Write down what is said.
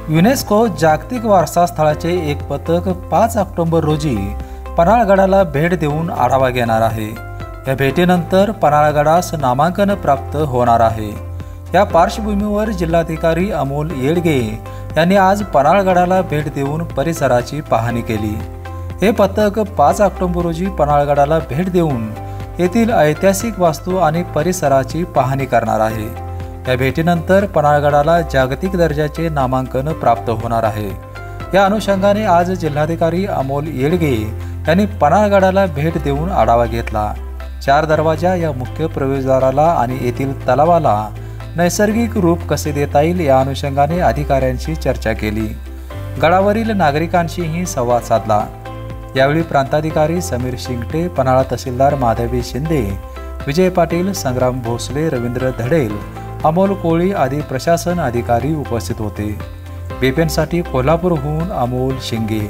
UNESCO जागतिक वारसा स्थळाचे एक पथक 5 ऑक्टोबर रोजी पन्हाळगडाला भेट देऊन आढावा घेणार आहे। या भेटीनंतर पन्हाळगडास नामांकन प्राप्त होणार आहे। या पार्श्वभूमीवर जिल्हाधिकारी अमोल येडगे यांनी आज पन्हाळगडाला भेट देऊन परिसराची पाहणी केली। हे पथक 5 ऑक्टोबर रोजी पन्हाळगडाला भेट देऊन येथील ऐतिहासिक वास्तू आणि परिसराची पाहणी करणार आहे। या भेटीनंतर पन्हाळगडाला जागतिक दर्जाचे नामांकन प्राप्त होणार आहे। या अनुषंगाने आज जिल्हाधिकारी अमोल येडगे यांनी पन्हाळगडाला भेट देऊन आढावा घेतला। 4 दरवाजा या मुख्य प्रवेशद्वाराला आणि येथील तलावाला नैसर्गिक रूप कसे देता येईल या अनुषंगाने अधिकाऱ्यांशी चर्चा केली। गडावरील नागरिकांशीही संवाद साधला। यावेळी प्रांताधिकारी समीर शिंगटे, पन्हाळा तहसीलदार माधवी शिंदे, विजय पाटील, संग्राम भोसले, रवींद्र धडेल, अमोल कोळी आदी प्रशासन अधिकारी उपस्थित होते। बीपीएनसाठी कोल्हापूरहून अमोल शिंगे।